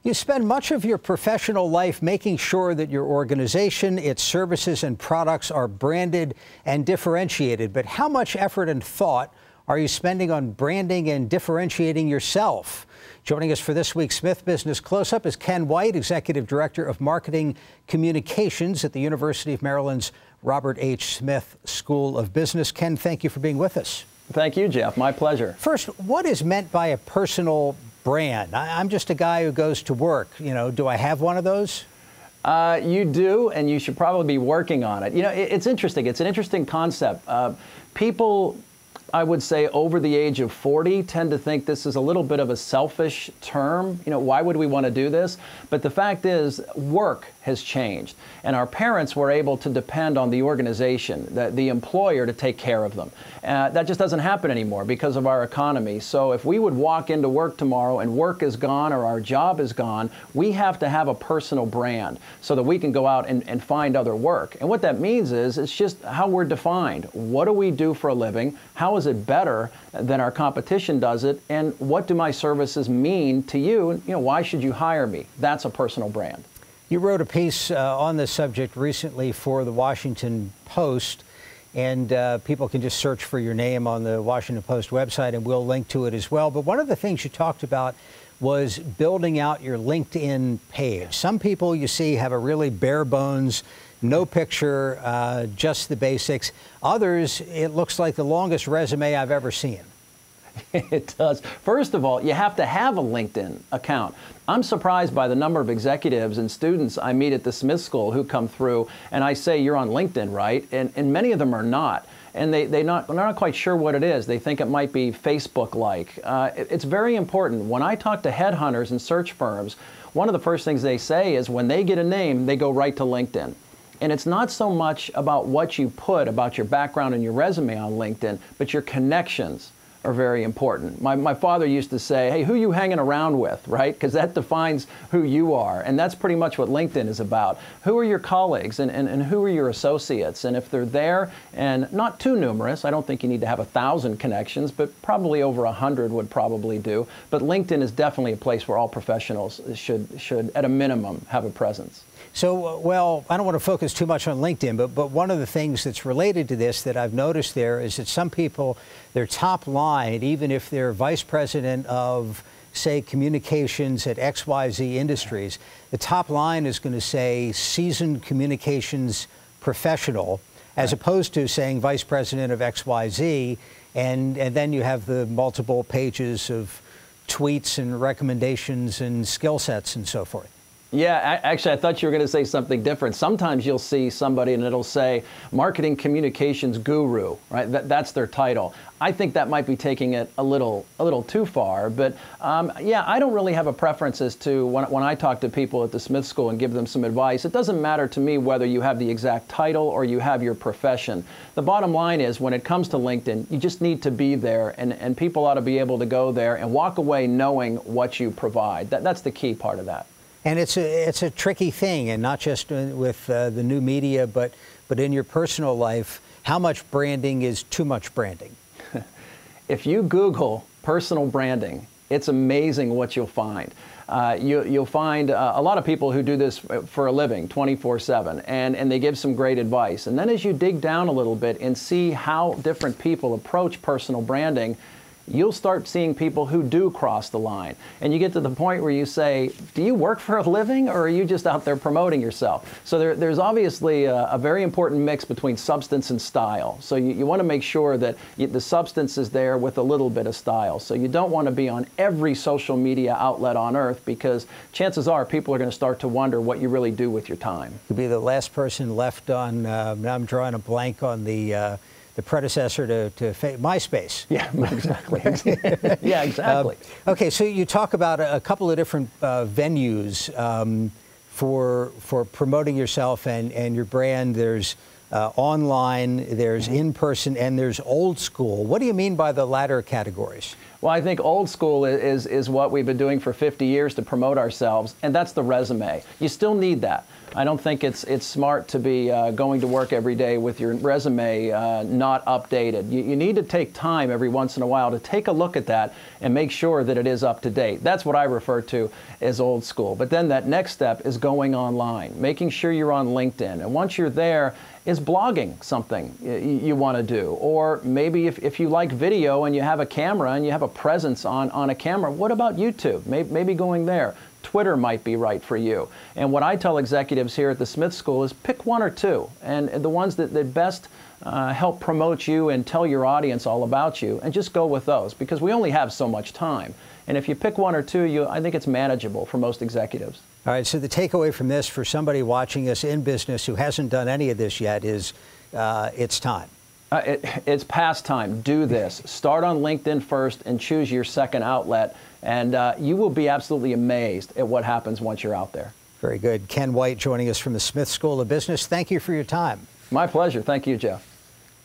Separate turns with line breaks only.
You spend much of your professional life making sure that your organization, its services and products are branded and differentiated. But how much effort and thought are you spending on branding and differentiating yourself? Joining us for this week's Smith Business Close-Up is Ken White, Executive Director of Marketing Communications at the University of Maryland's Robert H. Smith School of Business. Ken, thank you for being with us.
Thank you, Jeff. My pleasure.
First, what is meant by a personal brand? I'm just a guy who goes to work. You know, do I have one of those?
You do, and you should probably be working on it. You know, it's interesting. It's an interesting concept. People, I would say, over the age of 40 tend to think this is a little bit of a selfish term. You know, why would we want to do this? But the fact is, work has changed, and our parents were able to depend on the organization, the employer, to take care of them. That just doesn't happen anymore because of our economy. So if we would walk into work tomorrow and work is gone or our job is gone, we have to have a personal brand so that we can go out and find other work. And what that means is it's just how we're defined. What do we do for a living? How is it better than our competition does it? And what do my services mean to you? You know, why should you hire me? That's a personal brand.
You wrote a piece on this subject recently for the Washington Post, and people can just search for your name on the Washington Post website, and we'll link to it as well. But one of the things you talked about was building out your LinkedIn page. Some people, you see, have a really bare bones, no picture, just the basics. Others, it looks like the longest resume I've ever seen.
It does. First of all, you have to have a LinkedIn account. I'm surprised by the number of executives and students I meet at the Smith School who come through and I say, you're on LinkedIn, right? And many of them are not. And they're not quite sure what it is. They think it might be Facebook-like. It's very important. When I talk to headhunters and search firms, one of the first things they say is when they get a name, they go right to LinkedIn. And it's not so much about what you put, about your background and your resume on LinkedIn, but your connections are very important. My father used to say, hey, who you hanging around with, right? Because that defines who you are. And that's pretty much what LinkedIn is about. Who are your colleagues and who are your associates? And if they're there and not too numerous, I don't think you need to have 1,000 connections, but probably over 100 would probably do. But LinkedIn is definitely a place where all professionals should at a minimum, have a presence.
So, well, I don't want to focus too much on LinkedIn, but one of the things that's related to this that I've noticed there is that some people, their top line, even if they're vice president of, say, communications at XYZ Industries, the top line is going to say seasoned communications professional, as opposed to saying vice president of XYZ, and then you have the multiple pages of tweets and recommendations and skill sets and so forth.
Yeah, actually, I thought you were going to say something different. Sometimes you'll see somebody and it'll say marketing communications guru, right? That's their title. I think that might be taking it a little too far. But yeah, I don't really have a preference as to when I talk to people at the Smith School and give them some advice. It doesn't matter to me whether you have the exact title or you have your profession. The bottom line is when it comes to LinkedIn, you just need to be there, and people ought to be able to go there and walk away knowing what you provide. That's the key part of that.
And it's a tricky thing, and not just with the new media, but in your personal life. How much branding is too much branding?
If you Google personal branding, it's amazing what you'll find. You'll find a lot of people who do this for a living 24/7, and they give some great advice. And then as you dig down a little bit and see how different people approach personal branding, you'll start seeing people who do cross the line. And you get to the point where you say, do you work for a living or are you just out there promoting yourself? So there's obviously a very important mix between substance and style. So you want to make sure that the substance is there with a little bit of style. So you don't want to be on every social media outlet on earth, because chances are people are going to start to wonder what you really do with your time.
You'll be the last person left on, now I'm drawing a blank on the predecessor to MySpace.
Yeah, exactly. Yeah, exactly.
Okay, so you talk about a couple of different venues for promoting yourself and your brand. There's online, there's in-person, and there's old school. What do you mean by the latter categories?
Well, I think old school is what we've been doing for 50 years to promote ourselves, and that's the resume. You still need that. I don't think it's smart to be going to work every day with your resume not updated. You need to take time every once in a while to take a look at that and make sure that it is up to date. That's what I refer to as old school. But then that next step is going online, making sure you're on LinkedIn. And once you're there, is blogging something you want to do? Or maybe if you like video and you have a camera and you have a presence on a camera, what about YouTube? Maybe going there. Twitter might be right for you. And what I tell executives here at the Smith School is pick one or two, and the ones that best help promote you and tell your audience all about you, and just go with those, because we only have so much time. And if you pick one or two, I think it's manageable for most executives.
All right, so the takeaway from this for somebody watching us in business who hasn't done any of this yet is it's time.
It's past time. Do this. Start on LinkedIn first and choose your second outlet, and you will be absolutely amazed at what happens once you're out there.
Very good. Ken White joining us from the Smith School of Business. Thank you for your time.
My pleasure. Thank you, Jeff.